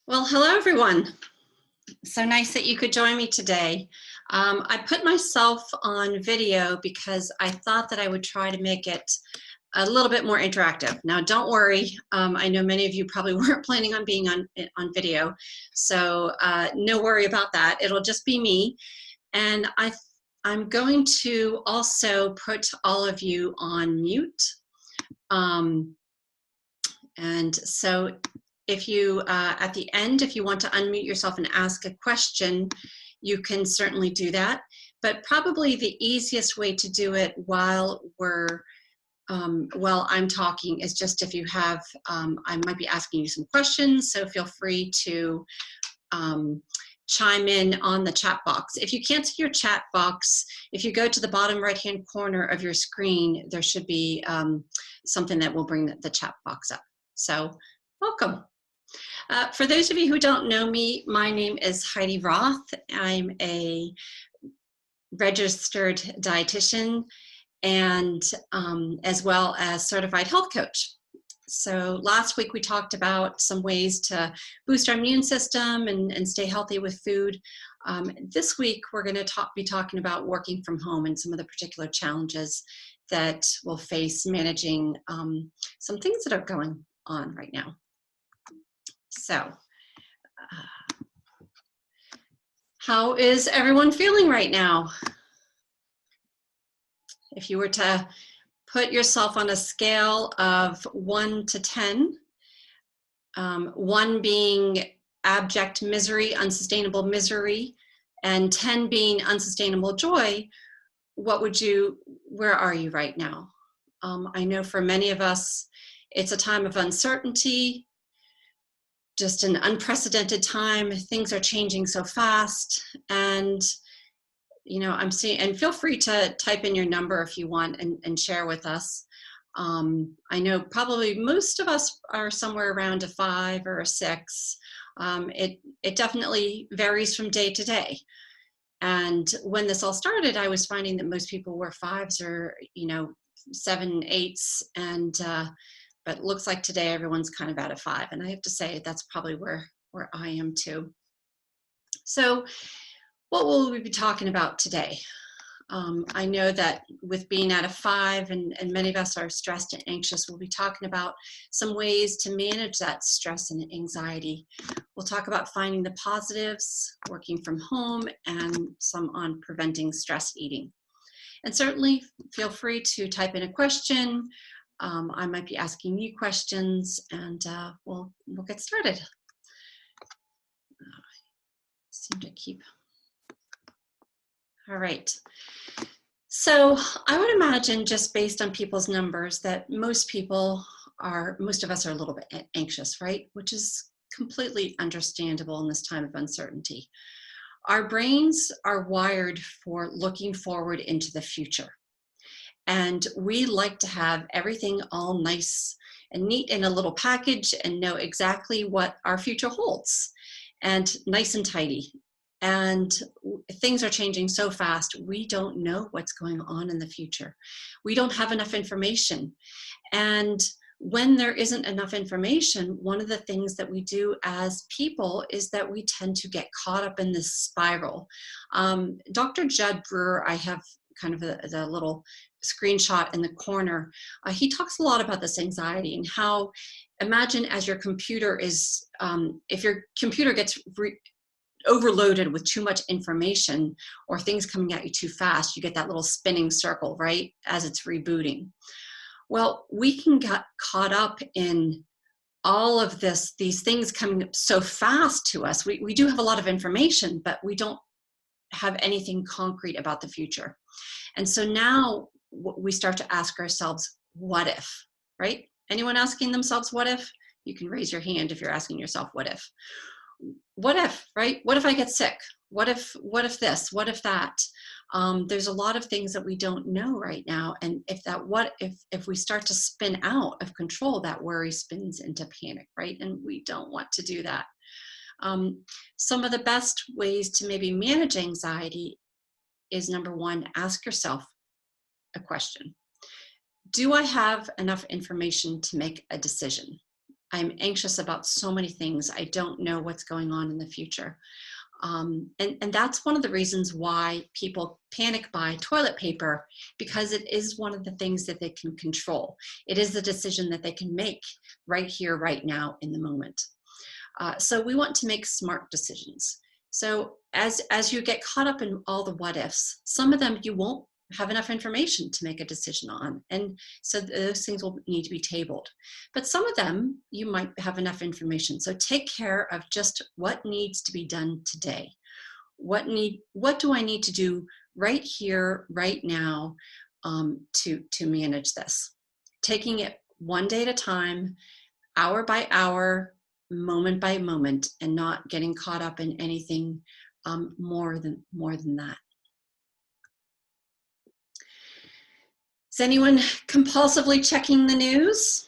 Well, hello everyone. So nice that you could join me today. I put myself on video because I thought that I would try to make it a little bit more interactive. Now, don't worry. I know many of you probably weren't planning on being on video, so no worry about that. It'll just be me, and I'm going to also put all of you on mute. Um, and so if you, at the end, if you want to unmute yourself and ask a question, you can certainly do that. But probably the easiest way to do it while I'm talking is just if you have, I might be asking you some questions, so feel free to chime in on the chat box. If you can't see your chat box, if you go to the bottom right-hand corner of your screen, there should be something that will bring the chat box up. So welcome. For those of you who don't know me, my name is Heidi Roth. I'm a registered dietitian and as well as certified health coach. So last week we talked about some ways to boost our immune system and stay healthy with food. This week we're going to be talking about working from home and some of the particular challenges that we'll face managing some things that are going on right now. So how is everyone feeling right now? If you were to put yourself on a scale of 1 to 10, 1 being abject misery, unsustainable misery, and 10 being unsustainable joy, where are you right now? I know for many of us, it's a time of uncertainty, just an unprecedented time. Things are changing so fast, and I'm seeing, and feel free to type in your number if you want and share with us. I know probably most of us are somewhere around a 5 or a 6. It definitely varies from day to day. And when this all started, I was finding that most people were 5s or 7, 8s, and but it looks like today everyone's kind of at a 5. And I have to say that's probably where I am too. So what will we be talking about today? I know that with being at a 5 and many of us are stressed and anxious, we'll be talking about some ways to manage that stress and anxiety. We'll talk about finding the positives, working from home, and some on preventing stress eating. And certainly feel free to type in a question. I might be asking you questions, and we'll get started. Seem to keep. All right. So I would imagine, just based on people's numbers, that most of us are a little bit anxious, right? Which is completely understandable in this time of uncertainty. Our brains are wired for looking forward into the future. And we like to have everything all nice and neat in a little package and know exactly what our future holds, and nice and tidy. And things are changing so fast, we don't know what's going on in the future. We don't have enough information. And when there isn't enough information, one of the things that we do as people is that we tend to get caught up in this spiral. Dr. Judd Brewer, I have kind of the little screenshot in the corner. He talks a lot about this anxiety and how, imagine as your computer is, if your computer gets overloaded with too much information or things coming at you too fast, you get that little spinning circle, right, as it's rebooting. Well, we can get caught up in all of these things coming up so fast to us. We do have a lot of information, but we don't have anything concrete about the future. And so now we start to ask ourselves, what if, right? Anyone asking themselves what if? You can raise your hand if you're asking yourself what if. What if, right? What if I get sick? What if this? What if that? There's a lot of things that we don't know right now. And if we start to spin out of control, that worry spins into panic, right? And we don't want to do that. Some of the best ways to maybe manage anxiety is, number 1, ask yourself a question. Do I have enough information to make a decision? I'm anxious about so many things. I don't know what's going on in the future. And that's one of the reasons why people panic buy toilet paper, because it is one of the things that they can control. It is the decision that they can make right here, right now, in the moment. So we want to make smart decisions. So as you get caught up in all the what ifs, some of them you won't have enough information to make a decision on. And so those things will need to be tabled. But some of them you might have enough information. So take care of just what needs to be done today. What do I need to do right here, right now, to manage this? Taking it one day at a time, hour by hour, moment by moment, and not getting caught up in anything more than that. Is anyone compulsively checking the news?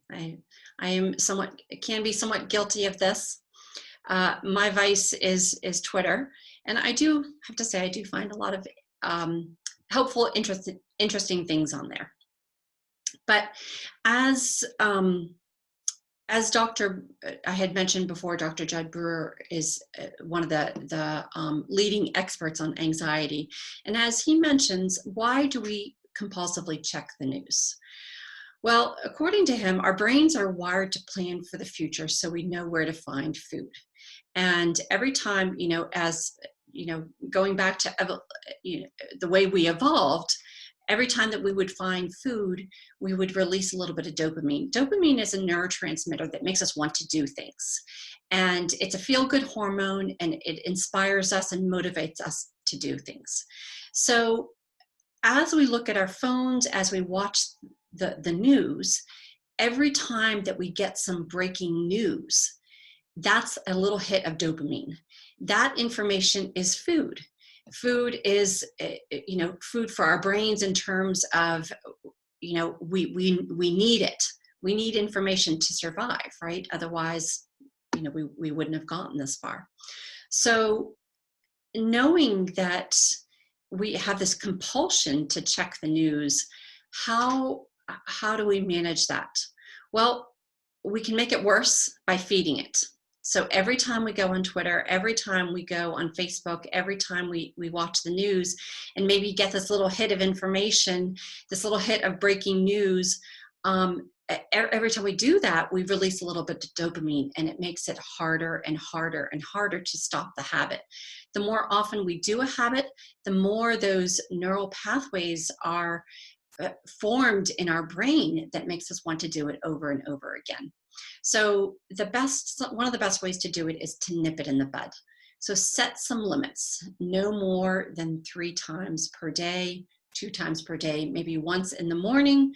I can be somewhat guilty of this. My vice is Twitter, and I do have to say I do find a lot of helpful, interesting things on there. But as I had mentioned before, Dr. Judd Brewer is one of the leading experts on anxiety. And as he mentions, why do we compulsively check the news? Well, according to him, our brains are wired to plan for the future so we know where to find food. And every time, as going back to the way we evolved, every time that we would find food, we would release a little bit of dopamine. Dopamine is a neurotransmitter that makes us want to do things. And it's a feel-good hormone, and it inspires us and motivates us to do things. So as we look at our phones, as we watch the news, every time that we get some breaking news, that's a little hit of dopamine. That information is food. Food is, food for our brains in terms of, we need it. We need information to survive, right? Otherwise, we wouldn't have gotten this far. So knowing that we have this compulsion to check the news, how do we manage that? Well, we can make it worse by feeding it. So every time we go on Twitter, every time we go on Facebook, every time we watch the news and maybe get this little hit of information, this little hit of breaking news, every time we do that, we release a little bit of dopamine, and it makes it harder and harder and harder to stop the habit. The more often we do a habit, the more those neural pathways are formed in our brain that makes us want to do it over and over again. So one of the best ways to do it is to nip it in the bud. So set some limits, no more than 3 times per day, 2 times per day, maybe once in the morning,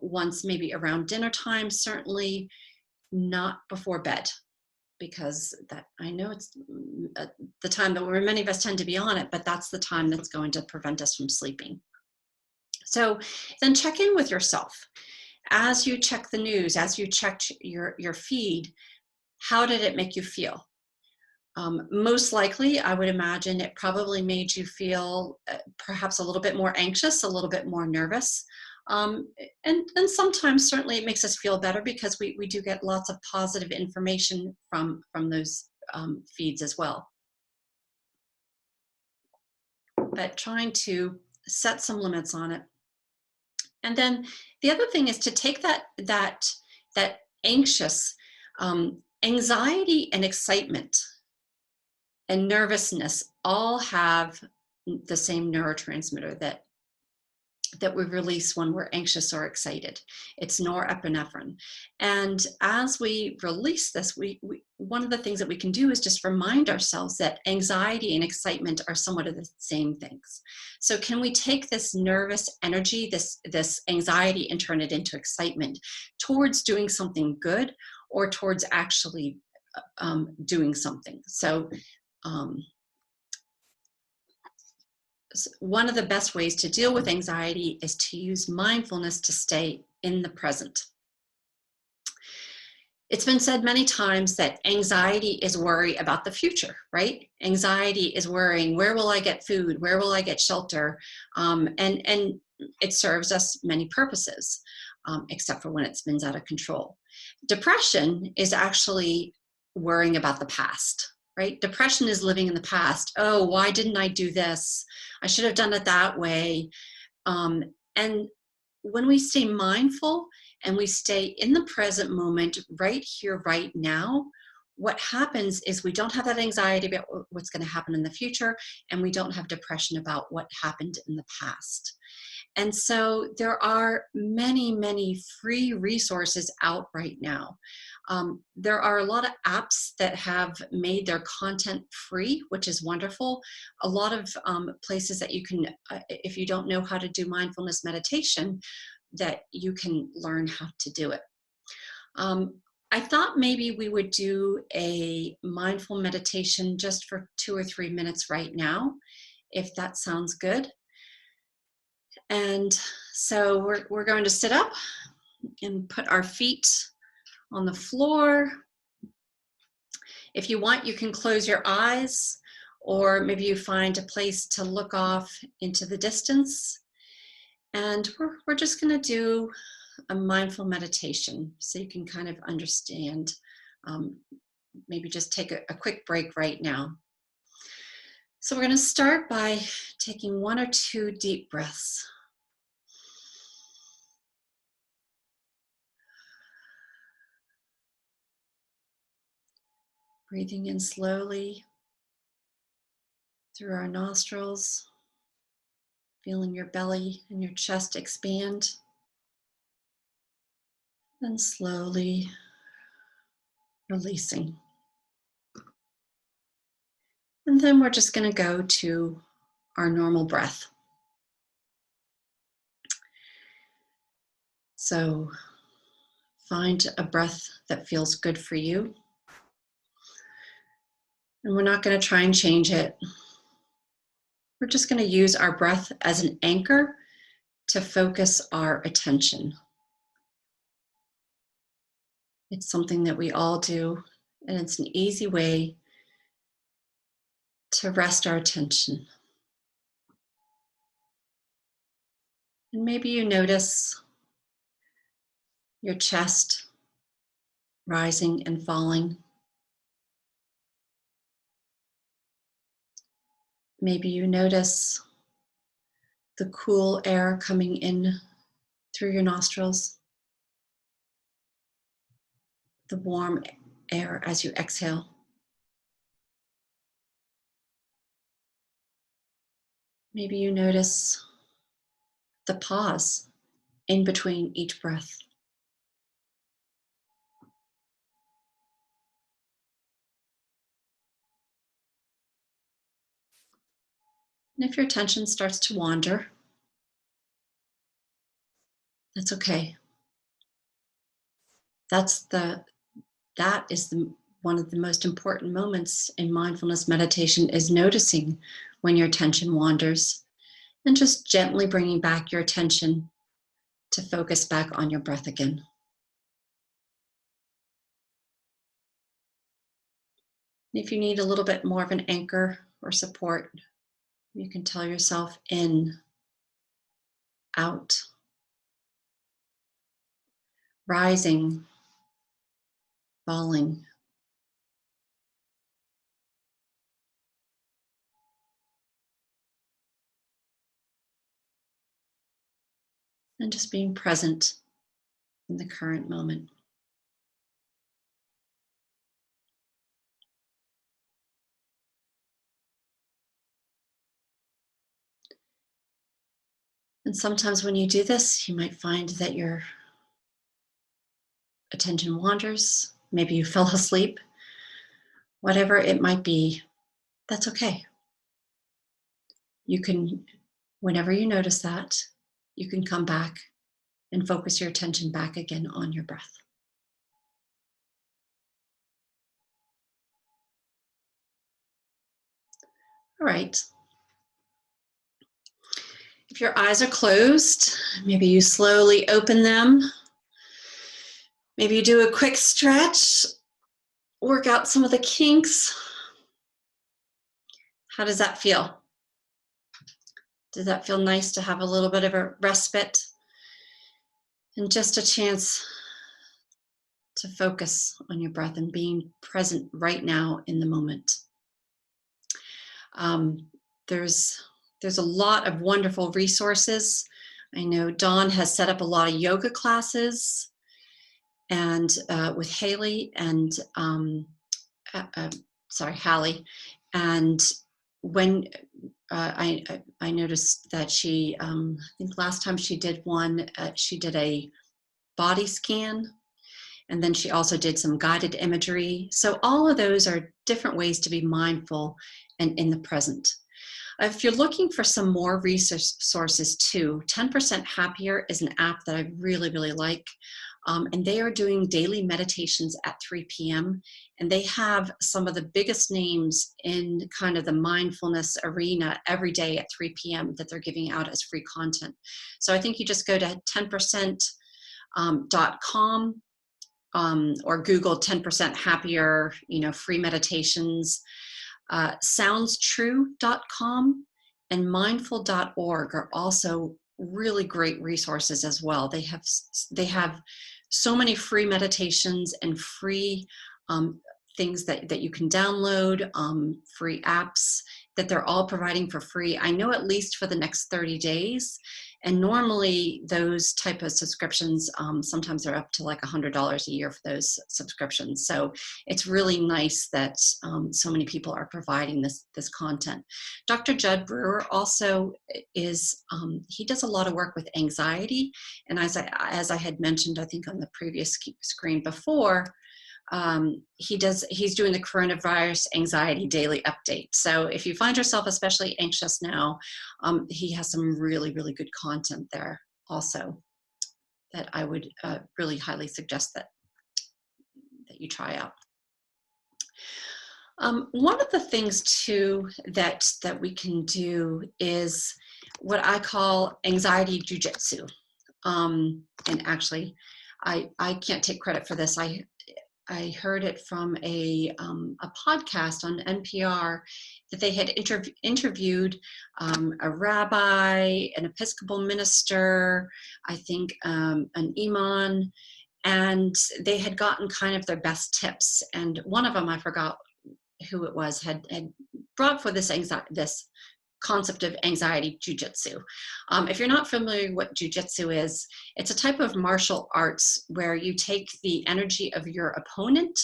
once maybe around dinner time, certainly not before bed, because that, I know it's the time that many of us tend to be on it, but that's the time that's going to prevent us from sleeping. So then check in with yourself. As you check the news, as you checked your feed, how did it make you feel? Most likely, I would imagine it probably made you feel perhaps a little bit more anxious, a little bit more nervous. And sometimes certainly it makes us feel better because we do get lots of positive information from those feeds as well. But trying to set some limits on it. And then the other thing is to take that anxious anxiety and excitement and nervousness all have the same neurotransmitter that we release when we're anxious or excited. It's norepinephrine. And as we release this, one of the things that we can do is just remind ourselves that anxiety and excitement are somewhat of the same things. So can we take this nervous energy, this anxiety, and turn it into excitement towards doing something good or towards actually doing something? So one of the best ways to deal with anxiety is to use mindfulness to stay in the present. It's been said many times that anxiety is worry about the future, right? Anxiety is worrying, where will I get food? Where will I get shelter? And it serves us many purposes, except for when it spins out of control. Depression is actually worrying about the past, right? Depression is living in the past. Oh, why didn't I do this? I should have done it that way. And when we stay mindful and we stay in the present moment, right here, right now, what happens is we don't have that anxiety about what's going to happen in the future, and we don't have depression about what happened in the past. And so there are many, many free resources out right now. There are a lot of apps that have made their content free, which is wonderful. A lot of places that you can, if you don't know how to do mindfulness meditation, that you can learn how to do it. I thought maybe we would do a mindful meditation just for 2 or 3 minutes right now, if that sounds good. And so we're going to sit up and put our feet on the floor. If you want, you can close your eyes, or maybe you find a place to look off into the distance. And we're just going to do a mindful meditation so you can kind of understand. Maybe just take a quick break right now. So we're going to start by taking 1 or 2 deep breaths. Breathing in slowly through our nostrils, feeling your belly and your chest expand. Then slowly releasing. And then we're just going to go to our normal breath. So find a breath that feels good for you. And we're not going to try and change it. We're just going to use our breath as an anchor to focus our attention. It's something that we all do, and it's an easy way to rest our attention. And maybe you notice your chest rising and falling. Maybe you notice the cool air coming in through your nostrils, the warm air as you exhale. Maybe you notice the pause in between each breath. And if your attention starts to wander, that's okay. That is one of the most important moments in mindfulness meditation, is noticing when your attention wanders and just gently bringing back your attention to focus back on your breath again. If you need a little bit more of an anchor or support, you can tell yourself in, out, rising, falling. And just being present in the current moment. And sometimes when you do this, you might find that your attention wanders. Maybe you fell asleep. Whatever it might be, that's okay. You can, whenever you notice that, you can come back and focus your attention back again on your breath. All right. If your eyes are closed, maybe you slowly open them. Maybe you do a quick stretch, work out some of the kinks. How does that feel? Does that feel nice to have a little bit of a respite and just a chance to focus on your breath and being present right now in the moment. Um, there's there's a lot of wonderful resources. I know Dawn has set up a lot of yoga classes, and with Haley and uh, uh, sorry, Hallie. And when I noticed that she, I think last time she did one, she did a body scan, and then she also did some guided imagery. So all of those are different ways to be mindful and in the present. If you're looking for some more resources too, 10% Happier is an app that I really, really like. And they are doing daily meditations at 3 p.m. And they have some of the biggest names in kind of the mindfulness arena every day at 3 p.m. that they're giving out as free content. So I think you just go to 10%.com or Google 10% Happier, free meditations. Soundstrue.com and mindful.org are also really great resources as well. They have so many free meditations and free things that you can download, free apps that they're all providing for free. I know at least for the next 30 days. And normally those type of subscriptions, sometimes they're up to like $100 a year for those subscriptions. So it's really nice that so many people are providing this content. Dr. Judd Brewer also is, he does a lot of work with anxiety. And as I had mentioned, I think on the previous screen before, he's doing the coronavirus anxiety daily update. So if you find yourself especially anxious now, he has some really, really good content there also that I would really highly suggest that you try out. One of the things too that we can do is what I call anxiety jujitsu. And actually, I can't take credit for this. I heard it from a podcast on NPR that they had interviewed a rabbi, an Episcopal minister, I think an imam, and they had gotten kind of their best tips. And one of them, I forgot who it was, had brought for this concept of anxiety jujitsu. If you're not familiar with what jujitsu is, it's a type of martial arts where you take the energy of your opponent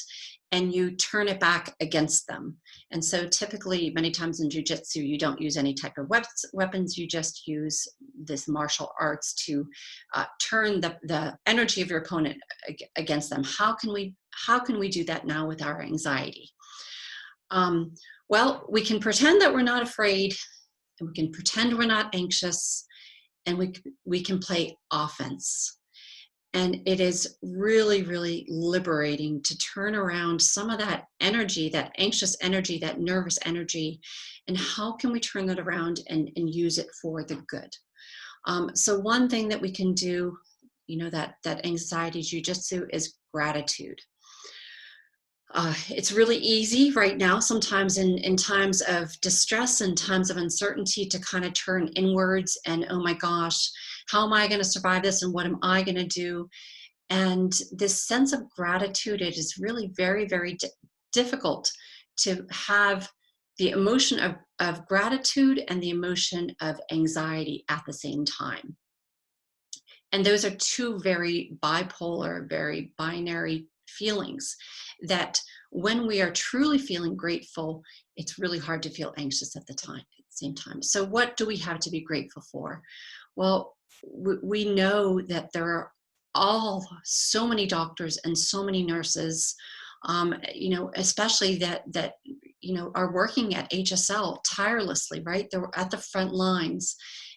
and you turn it back against them. And so typically, many times in jujitsu, you don't use any type of weapons, you just use this martial arts to turn the energy of your opponent against them. How can we do that now with our anxiety? Well, we can pretend that we're not afraid, and we can pretend we're not anxious, and we can play offense. And it is really, really liberating to turn around some of that energy, that anxious energy, that nervous energy, and how can we turn that around and use it for the good? So one thing that we can do, that anxiety jujitsu is gratitude. It's really easy right now, sometimes in times of distress and times of uncertainty, to kind of turn inwards and, oh my gosh, how am I going to survive this and what am I going to do? And this sense of gratitude, it is really very, very difficult to have the emotion of gratitude and the emotion of anxiety at the same time. And those are two very bipolar, very binary feelings that when we are truly feeling grateful, it's really hard to feel anxious at the same time. So what do we have to be grateful for? Well, we know that there are so many doctors and so many nurses, especially that are working at HSL tirelessly, right? They're at the front lines.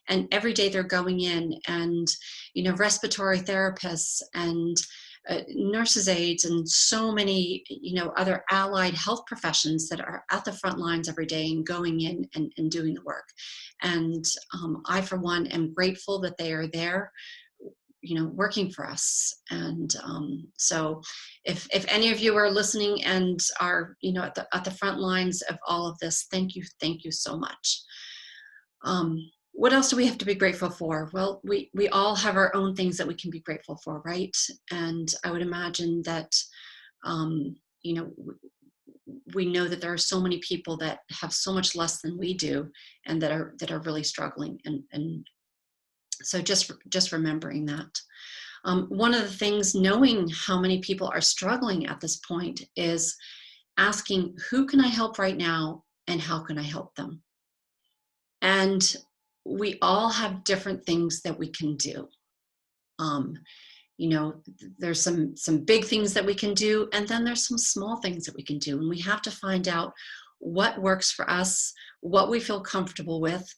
And every day they're going in, and respiratory therapists and nurses aides and so many other allied health professions that are at the front lines every day and going in and doing the work. And I, for one, am grateful that they are there working for us. And so if any of you are listening and are at the front lines of all of this, thank you so much. What else do we have to be grateful for? Well, we all have our own things that we can be grateful for, right? And I would imagine that, um, you know, we know that there are so many people that have so much less than we do, and that are really struggling. And so just remembering that. One of the things, knowing how many people are struggling at this point, is asking, who can I help right now, and how can I help them? And we all have different things that we can do. Um, there's some big things that we can do, and then there's some small things that we can do, and we have to find out what works for us, what we feel comfortable with.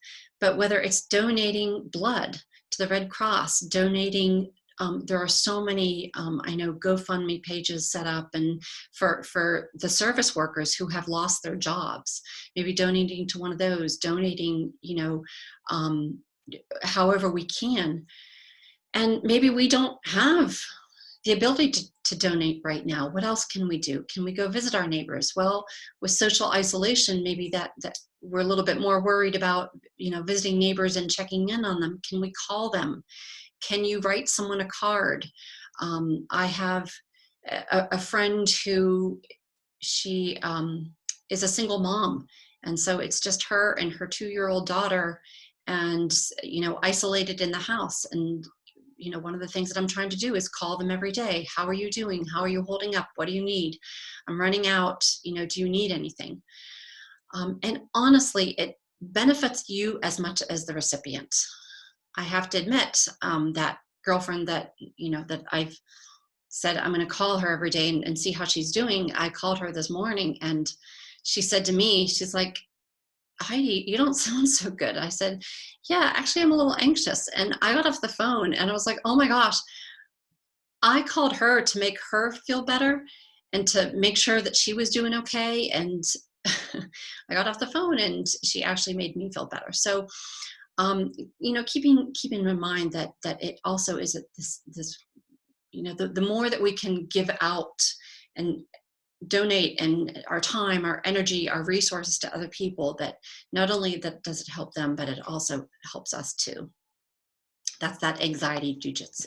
But whether it's donating blood to the Red Cross, donating, there are so many, I know, GoFundMe pages set up, and for the service workers who have lost their jobs, maybe donating to one of those, donating, um, however we can. And maybe we don't have the ability to donate right now. What else can we do? Can we go visit our neighbors? Well, with social isolation, maybe that we're a little bit more worried about, visiting neighbors and checking in on them. Can we call them? Can you write someone a card? I have a friend who, she is a single mom. And so it's just her and her 2-year-old daughter, and, isolated in the house. And, one of the things that I'm trying to do is call them every day. How are you doing? How are you holding up? What do you need? I'm running out. Do you need anything? And honestly, it benefits you as much as the recipient. I have to admit, that girlfriend that, that I've said I'm going to call her every day and see how she's doing. I called her this morning, and she said to me, she's like, Heidi, you don't sound so good. I said, yeah, actually, I'm a little anxious. And I got off the phone and I was like, oh my gosh, I called her to make her feel better and to make sure that she was doing okay. And I got off the phone and she actually made me feel better. So, keeping in mind that it also is this, the more that we can give out and donate, and our time, our energy, our resources to other people, that not only that does it help them, but it also helps us too. That's that anxiety jujitsu.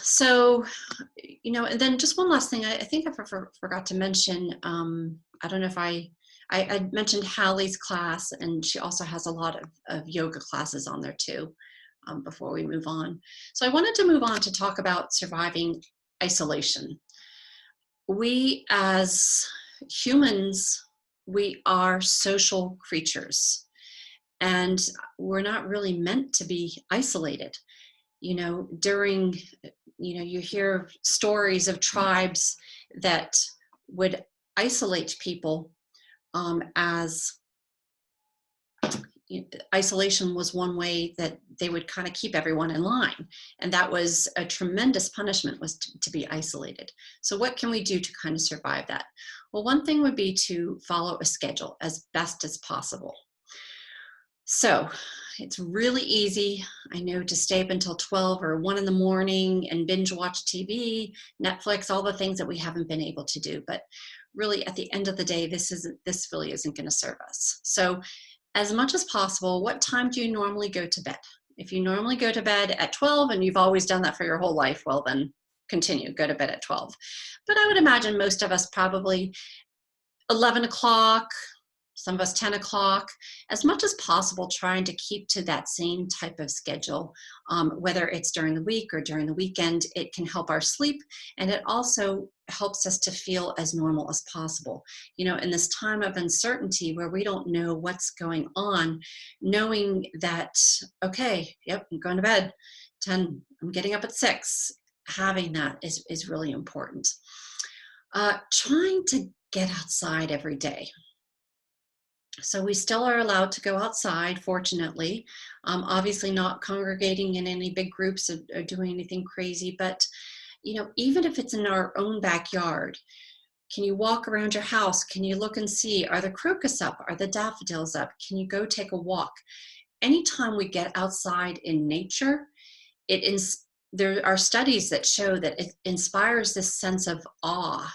So, and then just one last thing, I think I forgot to mention, I don't know if I mentioned Hallie's class, and she also has a lot of yoga classes on there too, before we move on. So I wanted to move on to talk about surviving isolation. We as humans, we are social creatures, and we're not really meant to be isolated. During, you hear stories of tribes that would isolate people, as isolation was one way that they would kind of keep everyone in line. And that was a tremendous punishment, was to be isolated. So what can we do to kind of survive that? Well, one thing would be to follow a schedule as best as possible. So it's really easy, I know, to stay up until 12 or 1 in the morning and binge watch TV, Netflix, all the things that we haven't been able to do. But really, at the end of the day, this really isn't going to serve us. So as much as possible, what time do you normally go to bed? If you normally go to bed at 12 and you've always done that for your whole life, well, then continue, go to bed at 12. But I would imagine most of us probably 11 o'clock, some of us 10 o'clock, as much as possible, trying to keep to that same type of schedule, whether it's during the week or during the weekend. It can help our sleep, and it also helps us to feel as normal as possible. In this time of uncertainty where we don't know what's going on, knowing that, okay, yep, I'm going to bed 10, I'm getting up at 6, having that is really important. Trying to get outside every day. So we still are allowed to go outside, fortunately. Obviously not congregating in any big groups or doing anything crazy, but even if it's in our own backyard, can you walk around your house? Can you look and see, are the crocus up? Are the daffodils up? Can you go take a walk? Anytime we get outside in nature, there are studies that show that it inspires this sense of awe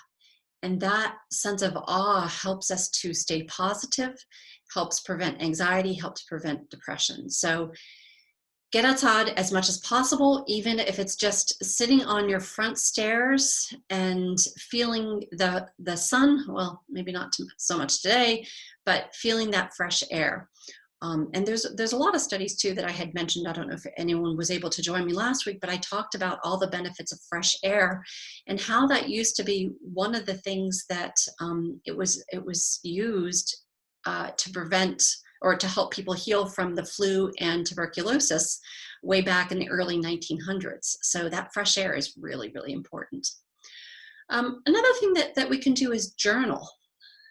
And that sense of awe helps us to stay positive, helps prevent anxiety, helps prevent depression. So get outside as much as possible, even if it's just sitting on your front stairs and feeling the sun. Well, maybe not so much today, but feeling that fresh air. And there's a lot of studies too that I had mentioned. I don't know if anyone was able to join me last week, but I talked about all the benefits of fresh air and how that used to be one of the things that it was used to prevent or to help people heal from the flu and tuberculosis way back in the early 1900s. So that fresh air is really, really important. Another thing that we can do is journal.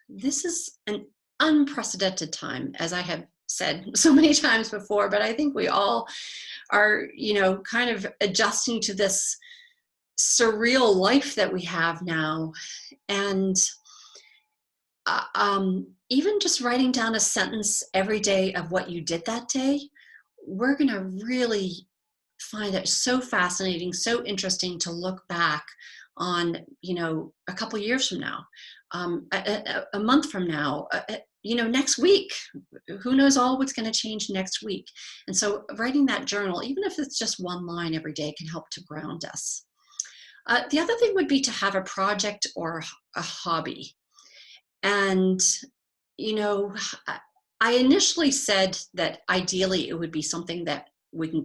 This is an unprecedented time, as I have said so many times before, but I think we all are, kind of adjusting to this surreal life that we have now. And even just writing down a sentence every day of what you did that day, we're going to really find it so fascinating, so interesting to look back on, a couple years from now, a month from now, next week. Who knows all what's going to change next week? And so writing that journal, even if it's just one line every day, can help to ground us. The other thing would be to have a project or a hobby. And, I initially said that ideally it would be something that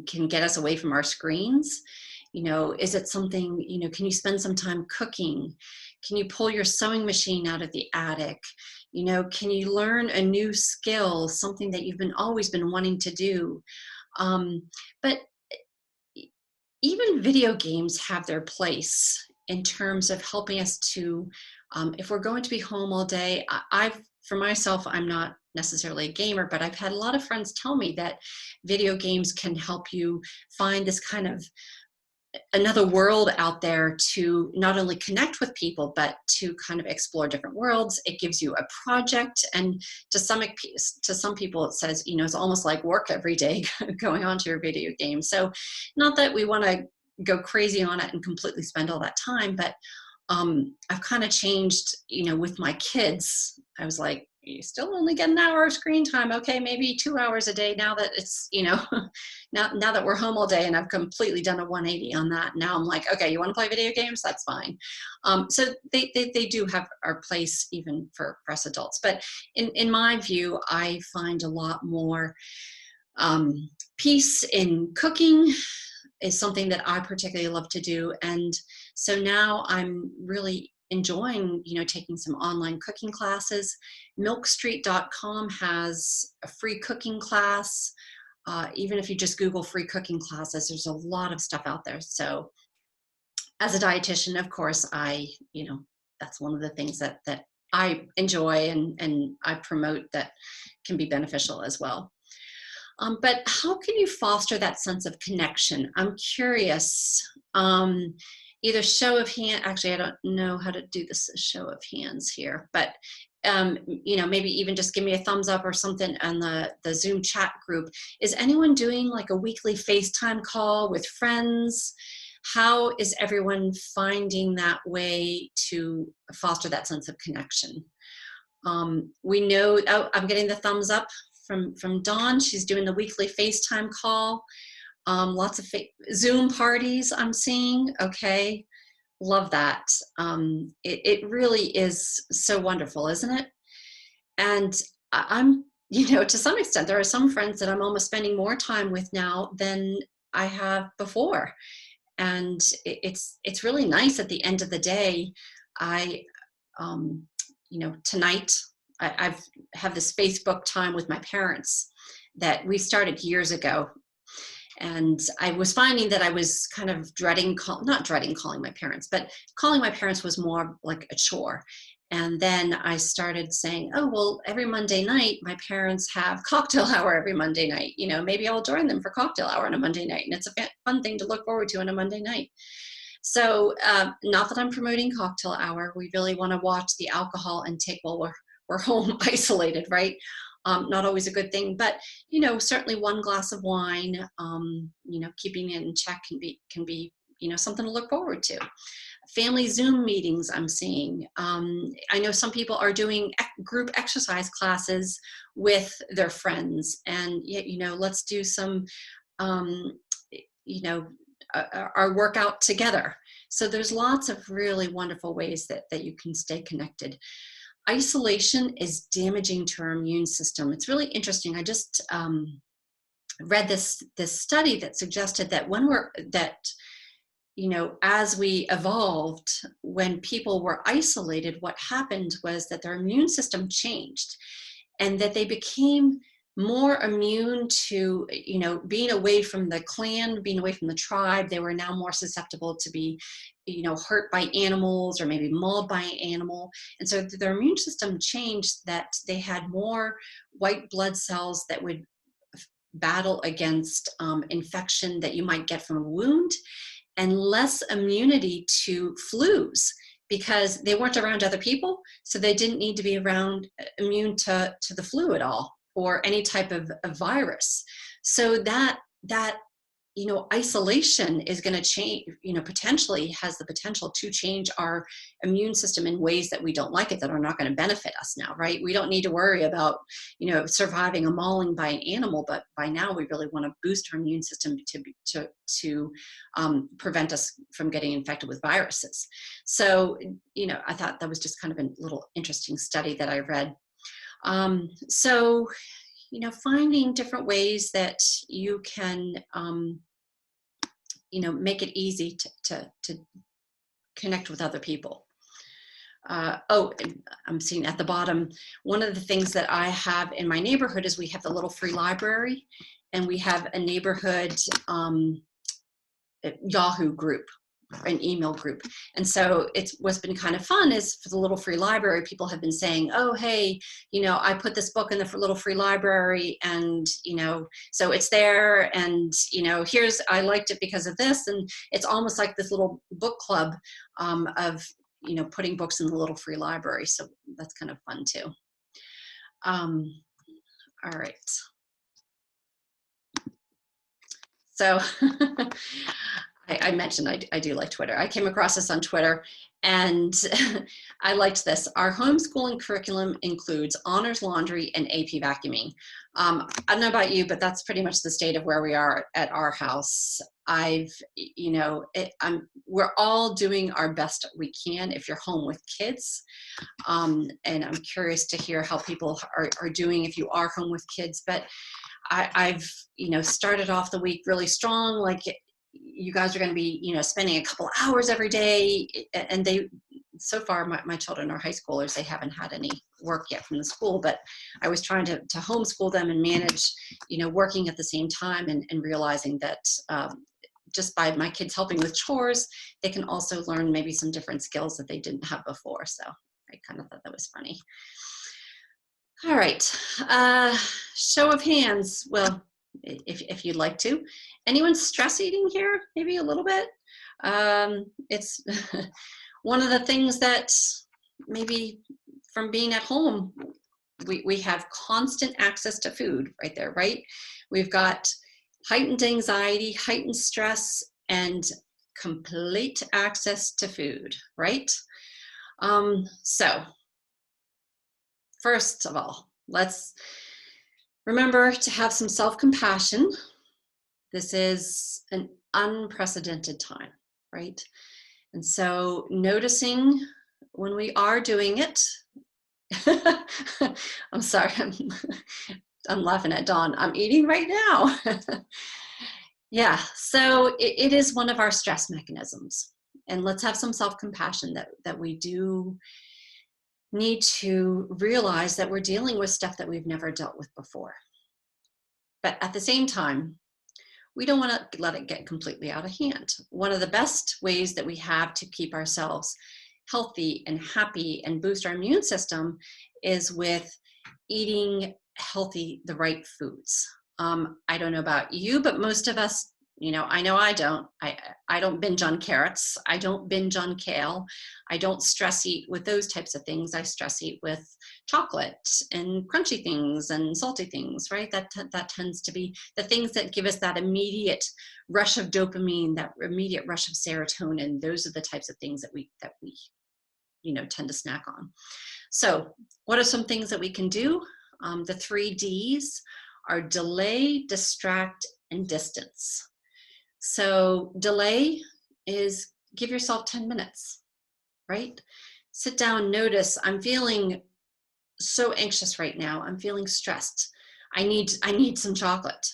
can get us away from our screens. Is it something, can you spend some time cooking? Can you pull your sewing machine out of the attic? Can you learn a new skill, something that you've always been wanting to do? But even video games have their place in terms of helping us to, if we're going to be home all day. For myself, I'm not necessarily a gamer, but I've had a lot of friends tell me that video games can help you find this kind of another world out there to not only connect with people, but to kind of explore different worlds. It gives you a project. And to some people, it says, it's almost like work every day going on to your video game. So not that we want to go crazy on it and completely spend all that time, but I've kind of changed, with my kids. I was like, you still only get an hour of screen time. Okay, maybe 2 hours a day now that it's, now that we're home all day, and I've completely done a 180 on that. Now I'm like, okay, you want to play video games? That's fine. So they do have our place even for us adults. But in my view, I find a lot more peace in cooking is something that I particularly love to do. And so now I'm really enjoying, taking some online cooking classes. Milkstreet.com has a free cooking class. Even if you just Google free cooking classes, there's a lot of stuff out there. So as a dietitian, of course, that's one of the things that I enjoy and I promote that can be beneficial as well. But how can you foster that sense of connection? I'm curious. Either show of hand. Actually, I don't know how to do this show of hands here, but maybe even just give me a thumbs up or something on the Zoom chat group. Is anyone doing like a weekly FaceTime call with friends? How is everyone finding that way to foster that sense of connection? We know, I'm getting the thumbs up from Dawn. She's doing the weekly FaceTime call. Lots of Zoom parties I'm seeing. Okay, love that. It really is so wonderful, isn't it? And I'm, to some extent, there are some friends that I'm almost spending more time with now than I have before. And it's really nice at the end of the day. Tonight I've have this Facebook time with my parents that we started years ago. And I was finding that I was kind of not dreading calling my parents, but calling my parents was more like a chore. And then I started saying, oh, well, every Monday night, my parents have cocktail hour every Monday night. Maybe I'll join them for cocktail hour on a Monday night. And it's a fun thing to look forward to on a Monday night. So not that I'm promoting cocktail hour. We really want to watch the alcohol intake while we're home isolated, right? Not always a good thing, but certainly one glass of wine, keeping it in check can be something to look forward to. family Zoom meetings I'm seeing. I know some people are doing group exercise classes with their friends, and let's do some, um, you know, our workout together. So there's lots of really wonderful ways that you can stay connected. Isolation is damaging to our immune system. It's really interesting. I just read this study that suggested that as we evolved, when people were isolated, what happened was that their immune system changed, and that they became more immune to, being away from the clan, being away from the tribe. They were now more susceptible to be, hurt by animals or maybe mauled by an animal. And so their immune system changed, that they had more white blood cells that would battle against infection that you might get from a wound, and less immunity to flus, because they weren't around other people, so they didn't need to be around immune to the flu at all, or any type of virus. So that isolation is going to change, potentially has the potential to change our immune system in ways that we don't like it, that are not going to benefit us now, right? We don't need to worry about, surviving a mauling by an animal, but by now we really want to boost our immune system to prevent us from getting infected with viruses. So, I thought that was just kind of a little interesting study that I read. So, finding different ways that you can, make it easy to connect with other people. I'm seeing at the bottom, one of the things that I have in my neighborhood is we have the little free library, and we have a neighborhood Yahoo group, an email group. And so what's been kind of fun is, for the little free library, people have been saying, oh, hey, I put this book in the little free library, and, so it's there, and, I liked it because of this. And it's almost like this little book club of, putting books in the little free library. So that's kind of fun too. All right. So I mentioned I do like Twitter. I came across this on Twitter, and I liked this. Our homeschooling curriculum includes honors laundry and AP vacuuming. I don't know about you, but that's pretty much the state of where we are at our house. We're all doing our best we can if you're home with kids. And I'm curious to hear how people are doing if you are home with kids. But I've started off the week really strong. Like, you guys are going to be, spending a couple hours every day. And so far, my children are high schoolers. They haven't had any work yet from the school, but I was trying to homeschool them and manage, working at the same time, and realizing that just by my kids helping with chores, they can also learn maybe some different skills that they didn't have before. So I kind of thought that was funny. All right, show of hands. Well, if you'd like to. Anyone stress eating here? Maybe a little bit. It's one of the things that maybe from being at home, we have constant access to food right there, right? We've got heightened anxiety, heightened stress, and complete access to food, right? So first of all, let's remember to have some self-compassion. This is an unprecedented time, right? And so noticing when we are doing it, I'm sorry, I'm laughing at Dawn. I'm eating right now. Yeah, so it is one of our stress mechanisms. And let's have some self-compassion that we do need to realize that we're dealing with stuff that we've never dealt with before. But at the same time, we don't want to let it get completely out of hand. One of the best ways that we have to keep ourselves healthy and happy and boost our immune system is with eating healthy, the right foods. I don't know about you, but most of us I know I don't. I don't binge on carrots. I don't binge on kale. I don't stress eat with those types of things. I stress eat with chocolate and crunchy things and salty things, right? That tends to be the things that give us that immediate rush of dopamine, that immediate rush of serotonin. Those are the types of things that we tend to snack on. So, what are some things that we can do? The 3 Ds are delay, distract, and distance. So delay is give yourself 10 minutes, right? Sit down, notice, I'm feeling so anxious right now. I'm feeling stressed. I need some chocolate.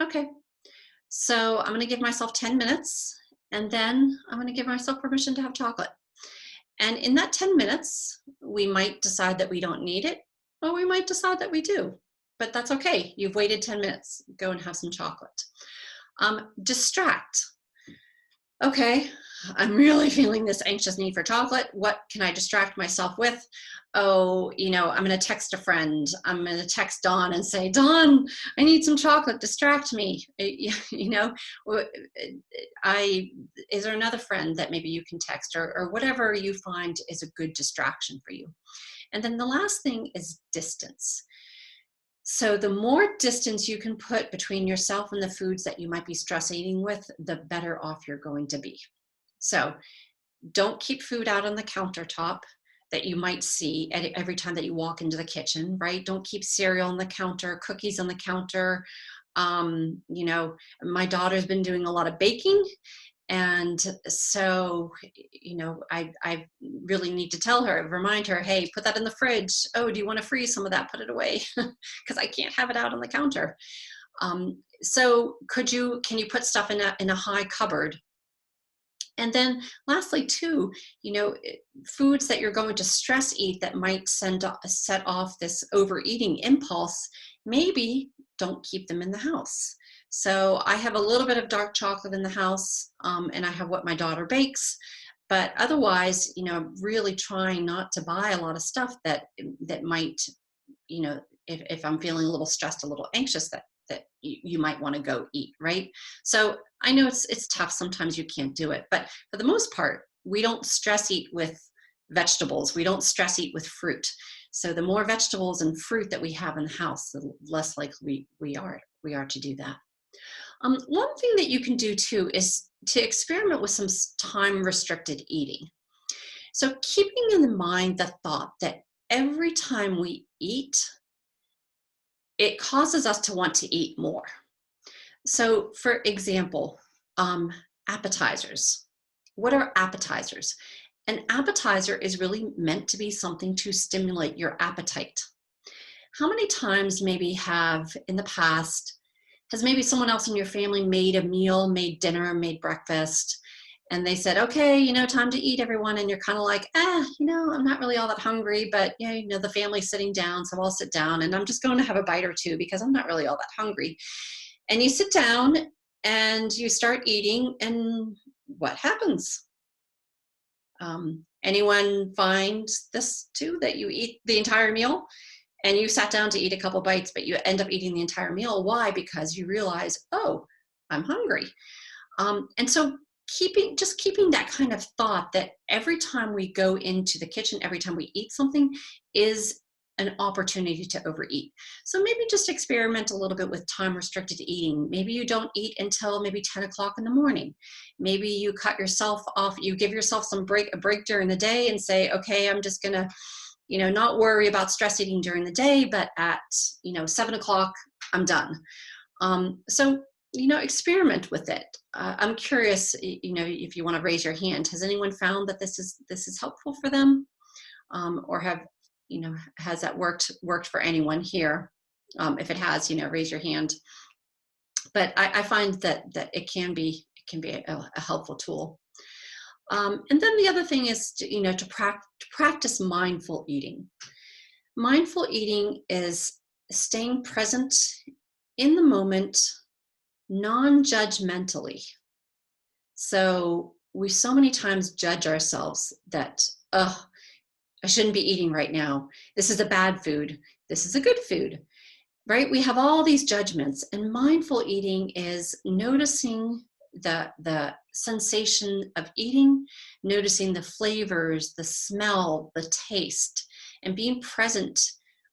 Okay. So I'm going to give myself 10 minutes and then I'm going to give myself permission to have chocolate. And in that 10 minutes, we might decide that we don't need it, or we might decide that we do. But that's okay. You've waited 10 minutes. Go and have some chocolate. Distract. Okay, I'm really feeling this anxious need for chocolate. What can I distract myself with? Oh, I'm going to text a friend. I'm going to text Dawn and say, Dawn, I need some chocolate. Distract me. Is there another friend that maybe you can text, or whatever you find is a good distraction for you? And then the last thing is distance. So the more distance you can put between yourself and the foods that you might be stress eating with, the better off you're going to be. So don't keep food out on the countertop that you might see every time that you walk into the kitchen, right? Don't keep cereal on the counter, cookies on the counter. My daughter's been doing a lot of baking. And so, I really need to tell her, remind her, hey, put that in the fridge. Oh, do you want to freeze some of that? Put it away because I can't have it out on the counter. So can you put stuff in a high cupboard? And then lastly, too, foods that you're going to stress eat that might set off this overeating impulse, maybe don't keep them in the house. So I have a little bit of dark chocolate in the house, and I have what my daughter bakes. But otherwise, really trying not to buy a lot of stuff that might, if I'm feeling a little stressed, a little anxious, that you might want to go eat, right? So I know it's tough. Sometimes you can't do it, but for the most part, we don't stress eat with vegetables. We don't stress eat with fruit. So the more vegetables and fruit that we have in the house, the less likely we are to do that. One thing that you can do too is to experiment with some time restricted eating. So keeping in mind the thought that every time we eat, it causes us to want to eat more. So for example, appetizers. What are appetizers? An appetizer is really meant to be something to stimulate your appetite. How many times maybe have in the past, has maybe someone else in your family made a meal, made dinner, made breakfast, and they said, okay, time to eat, everyone. And you're kind of like, I'm not really all that hungry, but the family's sitting down, so I'll sit down and I'm just going to have a bite or two because I'm not really all that hungry. And you sit down and you start eating, and what happens? Anyone find this too, that you eat the entire meal and you sat down to eat a couple bites, but you end up eating the entire meal? Why? Because you realize, oh, I'm hungry. And so keeping that kind of thought that every time we go into the kitchen, every time we eat something is an opportunity to overeat. So maybe just experiment a little bit with time restricted eating. Maybe you don't eat until maybe 10 o'clock in the morning. Maybe you cut yourself off, you give yourself a break during the day and say, okay, I'm just gonna, not worry about stress eating during the day, but at, 7 o'clock, I'm done. So, experiment with it. I'm curious, if you want to raise your hand, has anyone found that this is helpful for them? Or has that worked for anyone here? If it has, raise your hand. But I find that it can be a helpful tool. And then the other thing is to practice mindful eating. Mindful eating is staying present in the moment, non-judgmentally. So we so many times judge ourselves that, I shouldn't be eating right now. This is a bad food. This is a good food. right? We have all these judgments, and mindful eating is noticing the sensation of eating, noticing the flavors, the smell, the taste, and being present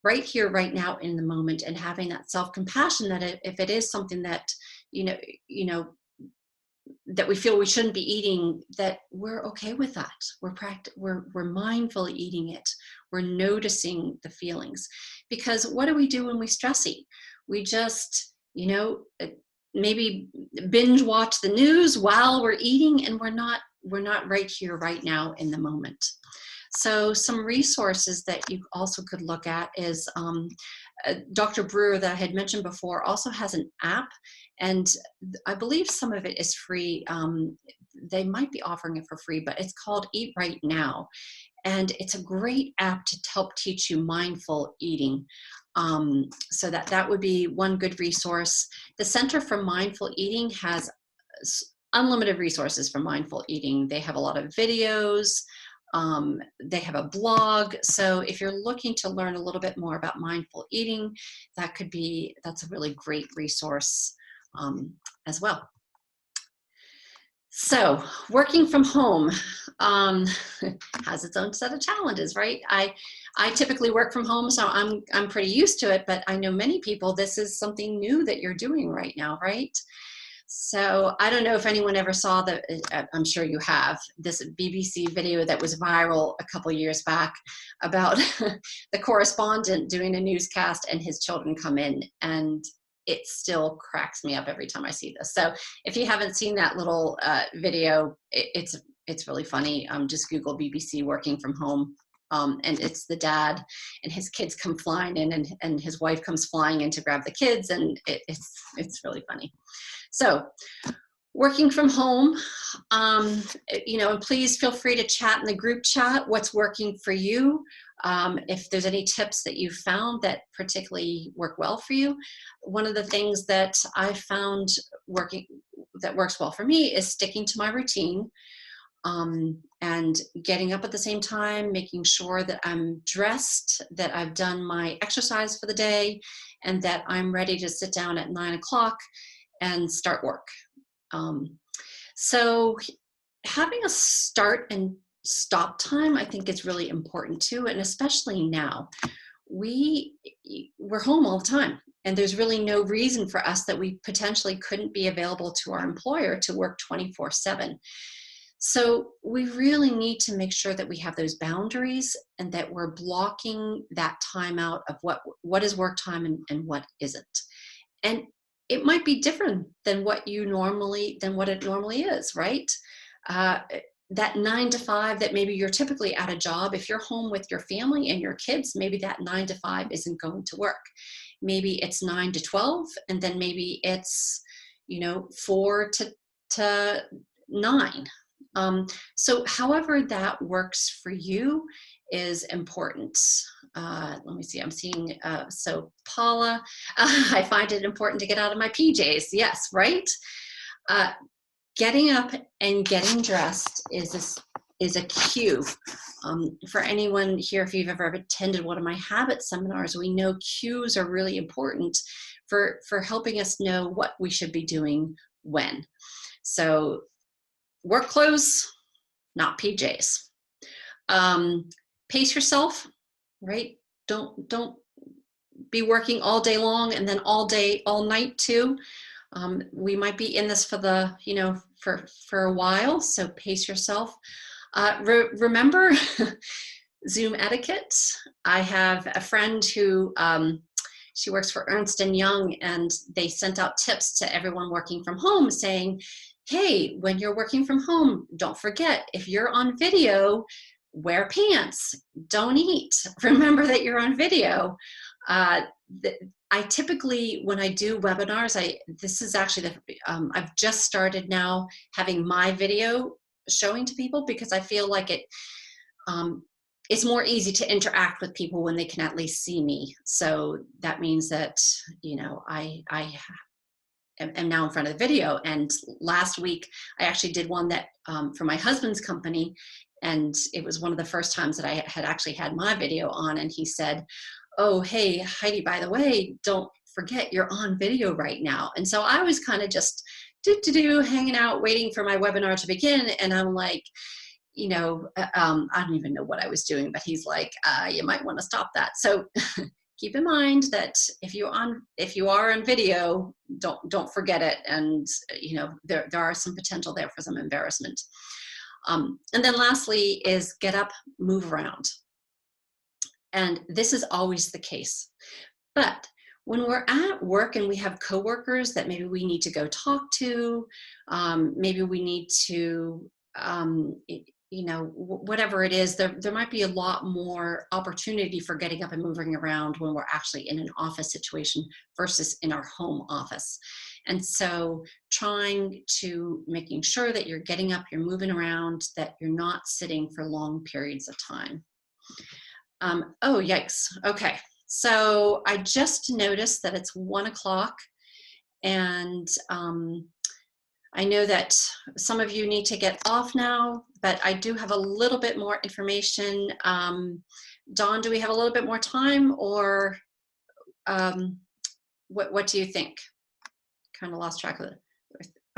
right here, right now in the moment, and having that self-compassion that if it is something that you know, you know, that we feel we shouldn't be eating, that we're okay with that. We're mindfully eating it. We're noticing the feelings. Because what do we do when we stress eat? We just, maybe binge watch the news while we're eating, and we're not right here, right now in the moment. So some resources that you also could look at is Dr. Brewer, that I had mentioned before, also has an app, and I believe some of it is free. They might be offering it for free, but it's called Eat Right Now, and it's a great app to help teach you mindful eating. So that would be one good resource. The Center for Mindful Eating has unlimited resources for mindful eating. They have a lot of videos. They have a blog. So if you're looking to learn a little bit more about mindful eating, that's a really great resource as well. So working from home has its own set of challenges, right? I typically work from home, so I'm pretty used to it, but I know many people, this is something new that you're doing right now, right? So I don't know if anyone ever saw I'm sure you have, this BBC video that was viral a couple years back about the correspondent doing a newscast and his children come in, and it still cracks me up every time I see this. So if you haven't seen that little video, it's really funny. Just Google BBC working from home. And it's the dad and his kids come flying in, and his wife comes flying in to grab the kids, and it's really funny. So working from home, and please feel free to chat in the group chat what's working for you. If there's any tips that you found that particularly work well for you. One of the things that I found that works well for me is sticking to my routine, and getting up at the same time, making sure that I'm dressed, that I've done my exercise for the day, and that I'm ready to sit down at 9 o'clock and start work. So having a start and stop time, I think, is really important too, and especially now. We're home all the time, and there's really no reason for us that we potentially couldn't be available to our employer to work 24/7. So we really need to make sure that we have those boundaries, and that we're blocking that time out of what is work time and what isn't. And it might be different than what it normally is, right? Uh, that 9 to 5 that maybe you're typically at a job, if you're home with your family and your kids, maybe that 9 to 5 isn't going to work. Maybe it's 9 to 12, and then maybe it's 4 to 9. So however that works for you is important. Let me see, I'm seeing, so Paula, I find it important to get out of my PJs. Yes, right? Getting up and getting dressed is a cue. For anyone here, if you've ever attended one of my habit seminars, we know cues are really important for helping us know what we should be doing when. So work clothes, not PJs. Pace yourself, right? Don't be working all day long and then all night too. We might be in this for a while, so pace yourself. Remember Zoom etiquette. I have a friend who she works for Ernst & Young, and they sent out tips to everyone working from home saying, hey, when you're working from home, don't forget, if you're on video, wear pants, don't eat. Remember that you're on video. I typically, when I do webinars, this is actually I've just started now having my video showing to people, because I feel like it's more easy to interact with people when they can at least see me. So that means that, I am now in front of the video. And last week, I actually did one that for my husband's company, and it was one of the first times that I had actually had my video on, and he said, oh, hey, Heidi, by the way, don't forget you're on video right now. And so I was kind of just hanging out, waiting for my webinar to begin. And I'm like, I don't even know what I was doing, but he's like, you might want to stop that. So keep in mind that if you are on video, don't forget it. And there are some potential there for some embarrassment. And then lastly is get up, move around. And this is always the case. But when we're at work and we have coworkers that maybe we need to go talk to, maybe we need to, whatever it is, there might be a lot more opportunity for getting up and moving around when we're actually in an office situation versus in our home office. And so making sure that you're getting up, you're moving around, that you're not sitting for long periods of time. Oh, yikes. Okay. So I just noticed that it's 1 o'clock, and I know that some of you need to get off now, but I do have a little bit more information. Dawn, do we have a little bit more time, or what do you think? Kind of lost track of it.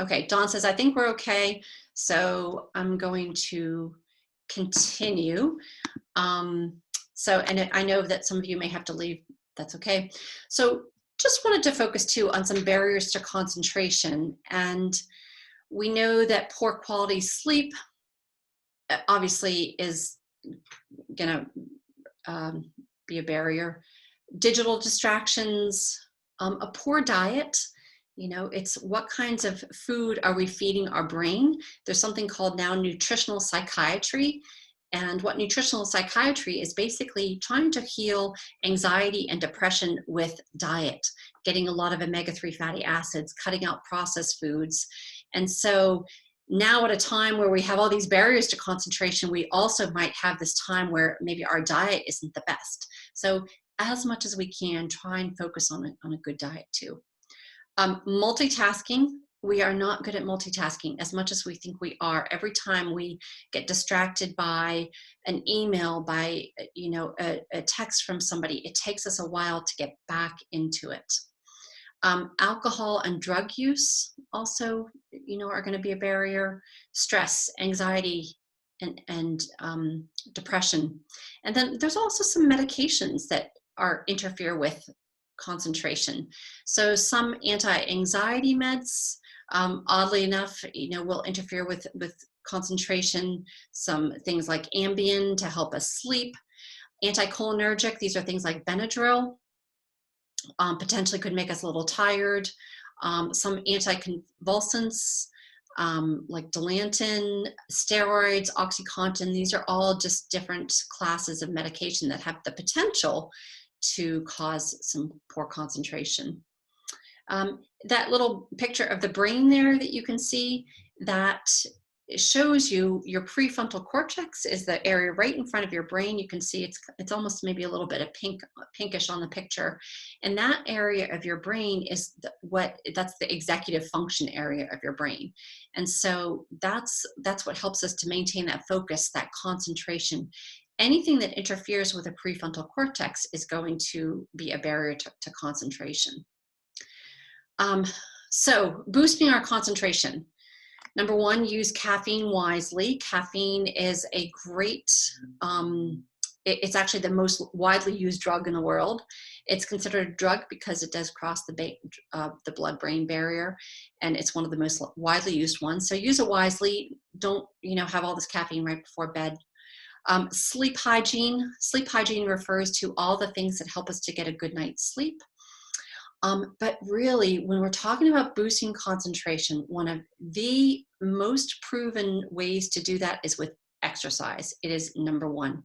Okay, Dawn says, I think we're okay. So I'm going to continue. And I know that some of you may have to leave. That's okay. So just wanted to focus too on some barriers to concentration. And we know that poor quality sleep obviously is going to be a barrier. Digital distractions, a poor diet. It's what kinds of food are we feeding our brain? There's something called now nutritional psychiatry. And what nutritional psychiatry is basically trying to heal anxiety and depression with diet, getting a lot of omega-3 fatty acids, cutting out processed foods. And so now at a time where we have all these barriers to concentration, we also might have this time where maybe our diet isn't the best. So as much as we can, try and focus on a good diet too. Multitasking. We are not good at multitasking as much as we think we are. Every time we get distracted by an email, by a text from somebody, it takes us a while to get back into it. Alcohol and drug use also, are going to be a barrier. Stress, anxiety, and depression. And then there's also some medications that interfere with concentration. So some anti-anxiety meds, oddly enough, will interfere with concentration. Some things like Ambien to help us sleep. Anticholinergic, these are things like Benadryl, potentially could make us a little tired. Some anticonvulsants, like Dilantin, steroids, OxyContin, these are all just different classes of medication that have the potential to cause some poor concentration. That little picture of the brain there that you can see, that shows you your prefrontal cortex is the area right in front of your brain. You can see it's almost maybe a little bit of pinkish on the picture. And that area of your brain is that's the executive function area of your brain. And so that's what helps us to maintain that focus, that concentration. Anything that interferes with the prefrontal cortex is going to be a barrier to concentration. So boosting our concentration. Number one, use caffeine wisely. Caffeine is a great, it's actually the most widely used drug in the world. It's considered a drug because it does cross the blood-brain barrier, and it's one of the most widely used ones. So use it wisely. Don't, have all this caffeine right before bed. Sleep hygiene. Sleep hygiene refers to all the things that help us to get a good night's sleep. But really, when we're talking about boosting concentration, one of the most proven ways to do that is with exercise. It is number one.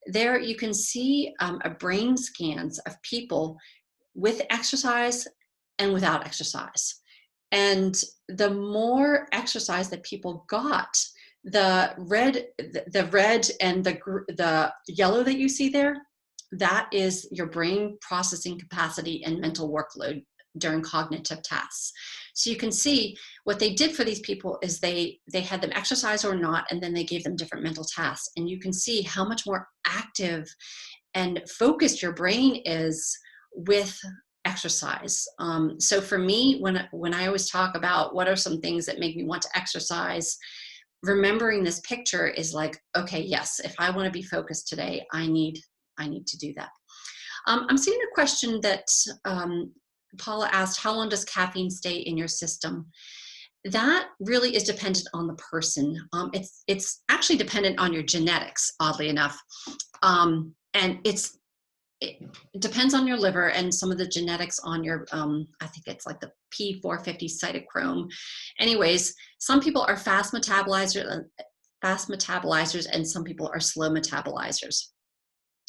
There you can see brain scans of people with exercise and without exercise. And the more exercise that people got, the red and the yellow that you see there, that is your brain processing capacity and mental workload during cognitive tasks. So you can see what they did for these people is they had them exercise or not, and then they gave them different mental tasks. And you can see how much more active and focused your brain is with exercise. So for me, when I always talk about what are some things that make me want to exercise, remembering this picture is like, okay, yes, if I want to be focused today, I need to do that. I'm seeing a question that Paula asked, how long does caffeine stay in your system? That really is dependent on the person. It's actually dependent on your genetics, oddly enough. And it depends on your liver and some of the genetics on your, I think it's like the P450 cytochrome. Anyways, some people are fast metabolizers and some people are slow metabolizers.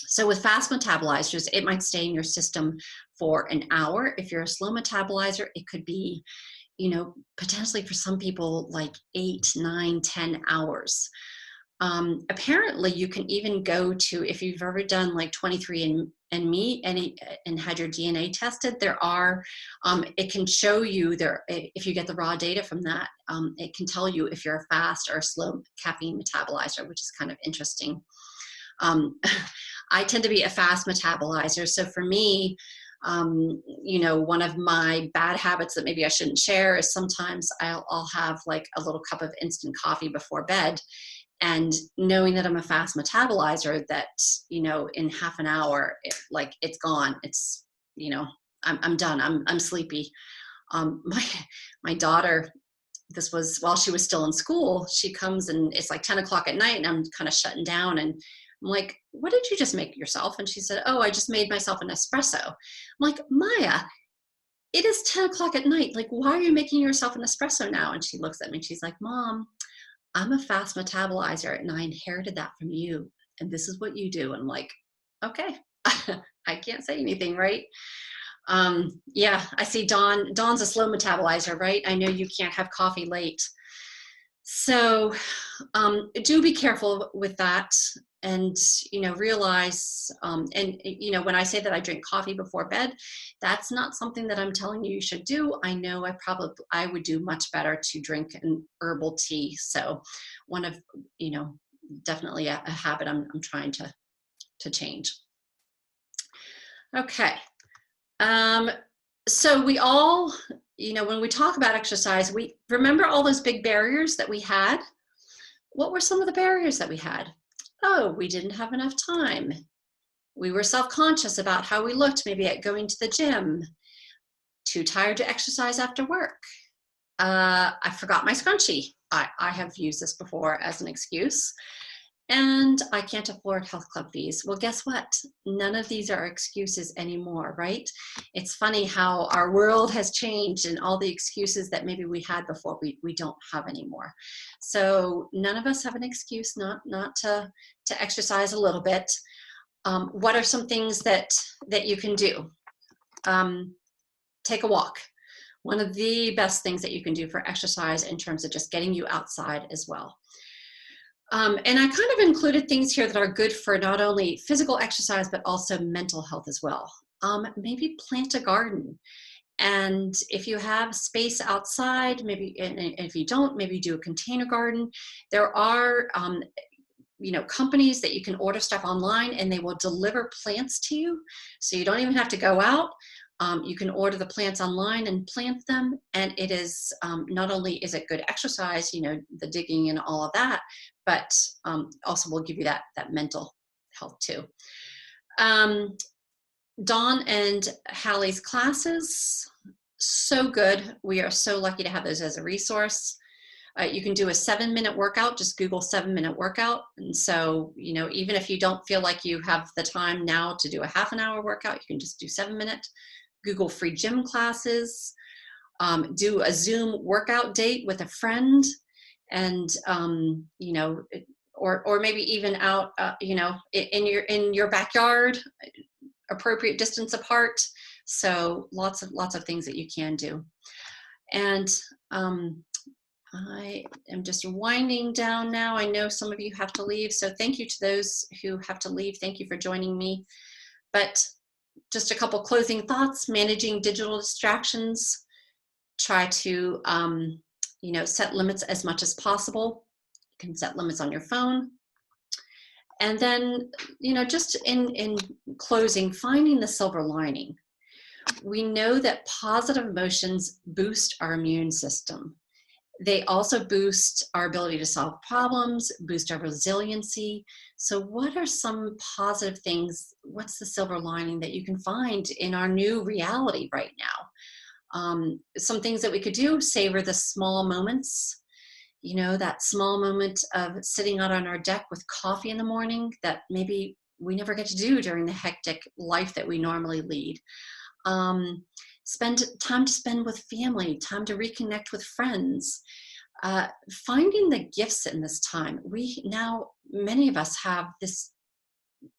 So with fast metabolizers, it might stay in your system for an hour. If you're a slow metabolizer, it could be, potentially for some people like 8, 9, 10 hours. Apparently you can even go to, if you've ever done like 23andMe and had your DNA tested, there are, it can show you there, if you get the raw data from that, it can tell you if you're a fast or a slow caffeine metabolizer, which is kind of interesting. I tend to be a fast metabolizer. So for me, one of my bad habits that maybe I shouldn't share is sometimes I'll have like a little cup of instant coffee before bed. And knowing that I'm a fast metabolizer, that, in half an hour, it's gone. It's, I'm done. I'm sleepy. My daughter, this was while she was still in school, she comes and it's like 10 o'clock at night and I'm kind of shutting down, and I'm like, what did you just make yourself? And she said, oh, I just made myself an espresso. I'm like, Maya, it is 10 o'clock at night. Like, why are you making yourself an espresso now? And she looks at me and she's like, Mom, I'm a fast metabolizer and I inherited that from you. And this is what you do. And I'm like, okay, I can't say anything, right? Yeah, I see Dawn's a slow metabolizer, right? I know you can't have coffee late. So do be careful with that, and realize, and when I say that I drink coffee before bed, that's not something that I'm telling you should do. I know I would do much better to drink an herbal tea. So one of, definitely a habit I'm trying to change. Okay. So we all, when we talk about exercise, we remember all those big barriers that we had. What were some of the barriers that we had? Oh, we didn't have enough time. We were self-conscious about how we looked, maybe at going to the gym. Too tired to exercise after work. I forgot my scrunchie. I have used this before as an excuse. And I can't afford health club fees. Well, guess what? None of these are excuses anymore, right? It's funny how our world has changed and all the excuses that maybe we had before, we don't have anymore. So none of us have an excuse not to exercise a little bit. What are some things that you can do? Take a walk. One of the best things that you can do for exercise in terms of just getting you outside as well. And I kind of included things here that are good for not only physical exercise, but also mental health as well. Maybe plant a garden. And if you have space outside, maybe, and if you don't, maybe do a container garden. There are, companies that you can order stuff online and they will deliver plants to you. So you don't even have to go out. You can order the plants online and plant them, and it is not only is it good exercise, the digging and all of that, but also will give you that mental health too. Dawn and Hallie's classes, so good. We are so lucky to have those as a resource. You can do a 7-minute workout. Just Google 7-minute workout. And so, even if you don't feel like you have the time now to do a half an hour workout, you can just do 7-minute. Google free gym classes, do a Zoom workout date with a friend, and or maybe even out, in your backyard, appropriate distance apart. So lots of things that you can do. And I am just winding down now. I know some of you have to leave, so thank you to those who have to leave. Thank you for joining me. But just a couple closing thoughts: managing digital distractions. Try to, set limits as much as possible. You can set limits on your phone. And then, just in closing, finding the silver lining. We know that positive emotions boost our immune system. They also boost our ability to solve problems, boost our resiliency. So, what are some positive things? What's the silver lining that you can find in our new reality right now? Some things that we could do: savor the small moments. That small moment of sitting out on our deck with coffee in the morning that maybe we never get to do during the hectic life that we normally lead. um, Spend time to spend with family, time to reconnect with friends, uh, finding the gifts in this time. We now, many of us have this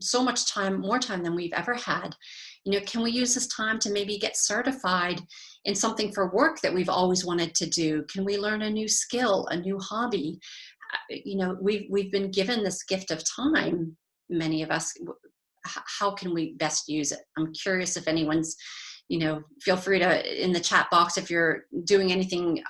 so much time, more time than we've ever had. Can we use this time to maybe get certified in something for work that we've always wanted to do? Can we learn a new skill, a new hobby? We've been given this gift of time, many of us. How can we best use it? I'm curious if anyone's, feel free to, in the chat box, if you're doing anything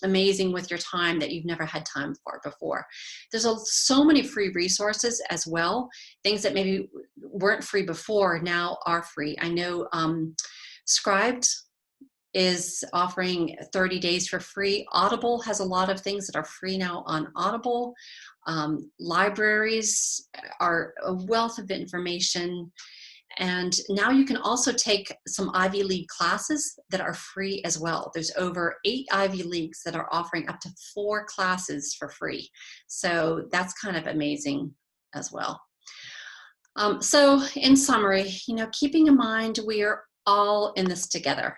amazing with your time that you've never had time for before. There's so many free resources as well. Things that maybe weren't free before now are free. I know Scribed is offering 30 days for free. Audible has a lot of things that are free now on Audible. Libraries are a wealth of information. And now you can also take some Ivy League classes that are free as well. There's over 8 Ivy Leagues that are offering up to 4 classes for free. So that's kind of amazing as well. So in summary, keeping in mind we are all in this together.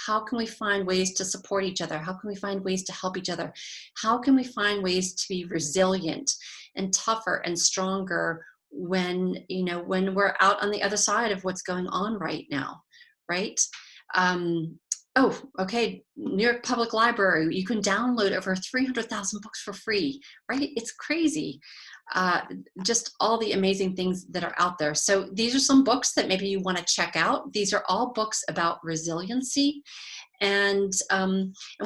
How can we find ways to support each other? How can we find ways to help each other? How can we find ways to be resilient and tougher and stronger when we're out on the other side of what's going on right now, right? Um, oh, okay. New York Public Library, you can download over 300,000 books for free, right? It's crazy. Just all the amazing things that are out there. So these are some books that maybe you want to check out. These are all books about resiliency, and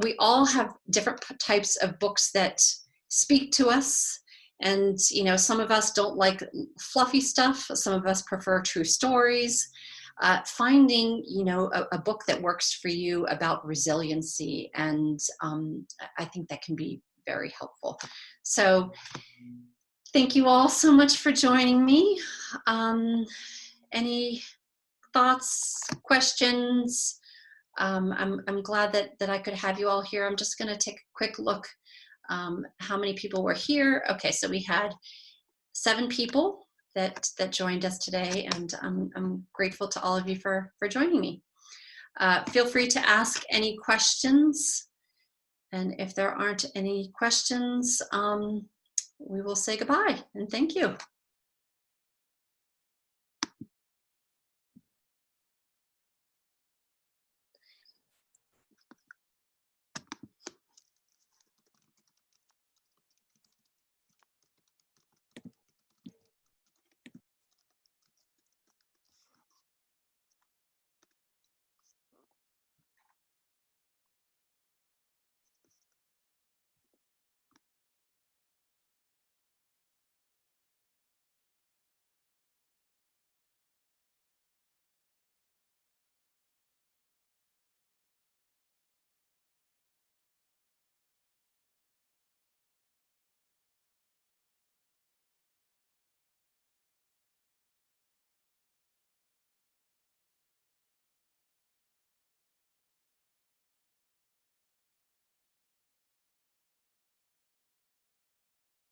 we all have different types of books that speak to us. And some of us don't like fluffy stuff. Some of us prefer true stories. Finding a book that works for you about resiliency, and I think that can be very helpful. So thank you all so much for joining me. Any thoughts, questions? I'm glad that I could have you all here. I'm just going to take a quick look how many people were here. Okay, so we had 7 people that joined us today, and I'm grateful to all of you for joining me. Feel free to ask any questions, and if there aren't any questions, we will say goodbye and thank you.